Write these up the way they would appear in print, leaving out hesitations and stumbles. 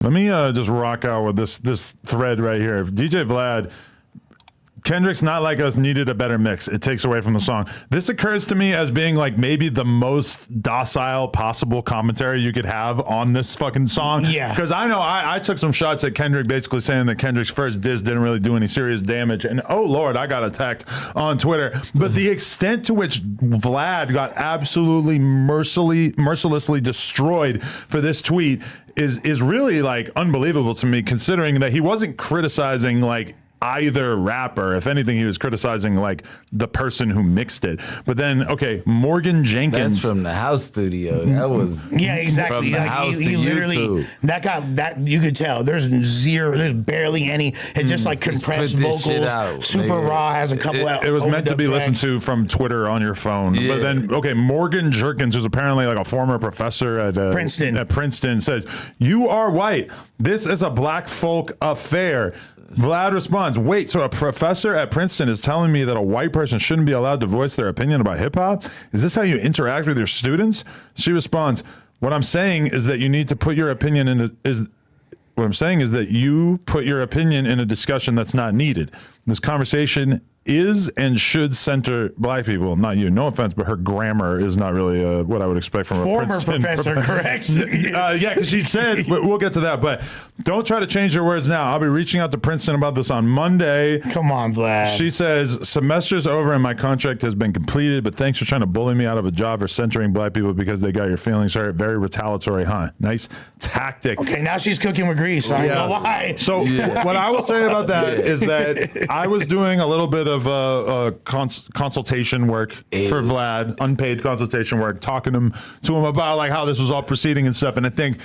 Let me just rock out with this thread right here. DJ Vlad, Kendrick's Not Like Us needed a better mix. It takes away from the song. This occurs to me as being like maybe the most docile possible commentary you could have on this fucking song. Yeah. Because I know I took some shots at Kendrick basically saying that Kendrick's first diss didn't really do any serious damage. And oh Lord, I got attacked on Twitter. But the extent to which Vlad got absolutely mercilessly destroyed for this tweet is really like unbelievable to me, considering that he wasn't criticizing like either rapper. If anything, he was criticizing like the person who mixed it. But then, okay, Morgan Jenkins. That's from the house studio. That was exactly. From the like house he to literally YouTube. that you could tell. There's barely any. It's just like compressed put this shit vocals, out, super nigga. raw. Has a couple. It was meant to be overdub listened tracks. to from Twitter on your phone. Yeah. But then, okay, Morgan Jerkins, who's apparently like a former professor at Princeton, says, "You are white. This is a black folk affair." Vlad responds, "Wait, so a professor at Princeton is telling me that a white person shouldn't be allowed to voice their opinion about hip hop? Is this how you interact with your students?" She responds, "What I'm saying is that you need to put your opinion in what I'm saying is that you put your opinion in a discussion that's not needed. This conversation is and should center black people, not you. No offense, but her grammar is not really what I would expect from a Former Princeton professor, correct? yeah, because she said, we'll get to that, but don't try to change your words now. I'll be reaching out to Princeton about this on Monday." Come on, Vlad. She says, "Semester's over and my contract has been completed, but thanks for trying to bully me out of a job for centering black people because they got your feelings hurt. Very retaliatory, huh? Nice tactic." Okay, now she's cooking with grease. I know why. So what I will say about that is that I was doing a little bit of consultation work for Vlad, unpaid consultation work, talking to him about like how this was all proceeding and stuff. And I think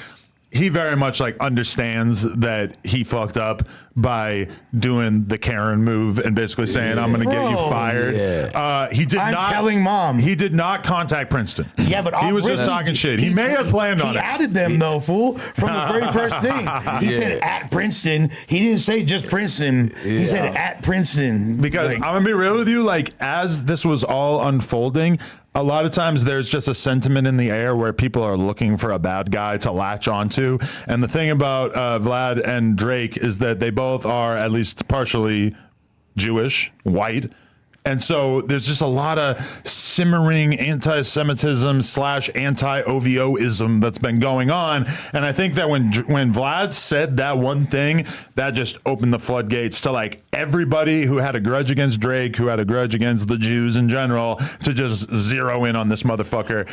he very much like understands that he fucked up by doing the Karen move and basically saying, "I'm going to get you fired." He did I'm not telling mom. He did not contact Princeton. Yeah, but he was just talking shit. He may have planned on it. He added them though, fool, from the very first thing. He said at Princeton. He didn't say just Princeton. He said at Princeton. Because like, I'm gonna be real with you, like as this was all unfolding, a lot of times there's just a sentiment in the air where people are looking for a bad guy to latch onto. And the thing about Vlad and Drake is that they both are at least partially Jewish, white. And so there's just a lot of simmering anti-Semitism / anti-OVOism that's been going on. And I think that when Vlad said that one thing, that just opened the floodgates to like everybody who had a grudge against Drake, who had a grudge against the Jews in general, to just zero in on this motherfucker.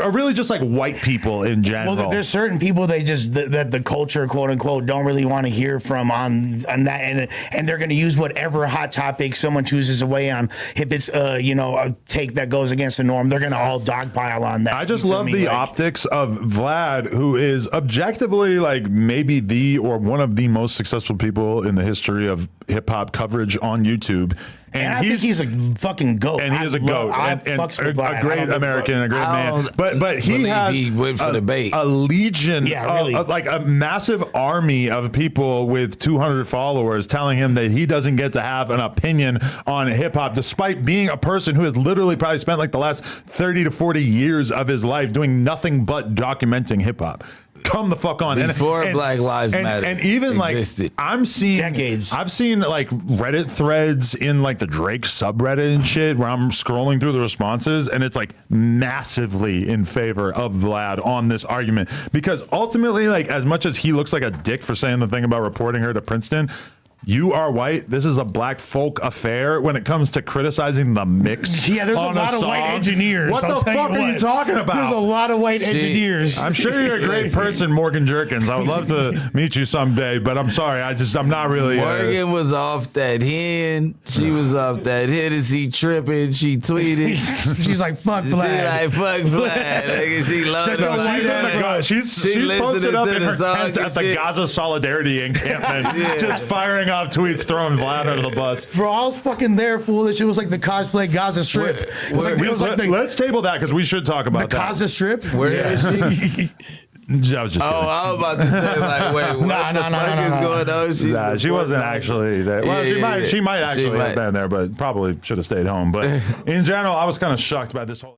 Or really just like white people in general. well, there's certain people that the culture, quote unquote, don't really want to hear from on that, and they're going to use whatever hot topic someone chooses away on. If it's a take that goes against the norm, they're going to all dogpile on that. I just love the optics of Vlad, who is objectively like maybe the or one of the most successful people in the history of hip hop coverage on YouTube. And I think he's a fucking goat. And he is a goat. And a great American, a great man. But he has he went for the bait. A legion, really. like a massive army of people with 200 followers telling him that he doesn't get to have an opinion on hip hop, despite being a person who has literally probably spent like the last 30 to 40 years of his life doing nothing but documenting hip hop. Come the fuck on. Before Black Lives Matter. And even existed. like I'm seeing decades. I've seen like Reddit threads in like the Drake subreddit and shit where I'm scrolling through the responses and it's like massively in favor of Vlad on this argument. Because ultimately, like as much as he looks like a dick for saying the thing about reporting her to Princeton, you are white. This is a black folk affair when it comes to criticizing the mix. Yeah, there's a lot of white engineers. What the fuck are you talking about? There's a lot of white engineers. I'm sure you're a great person, Morgan Jerkins. I would love to meet you someday, but I'm sorry. I'm not really. Morgan was off that hen. She was off that Hennessy tripping. She tweeted. She's like, fuck Vlad. She like, fuck Vlad. Like, she loved it. She's posted up in her tent at the Gaza Solidarity encampment, just firing off tweets, throwing Vlad under the bus. Bro, I was fucking there, fool. That shit was like the cosplay Gaza Strip. Let's table that because we should talk about the that. Gaza Strip. Where is she? I was just I was about to say, like, wait, what the fuck is going on? She wasn't actually there. Well, she might actually have been there, but probably should have stayed home. But in general, I was kind of shocked by this whole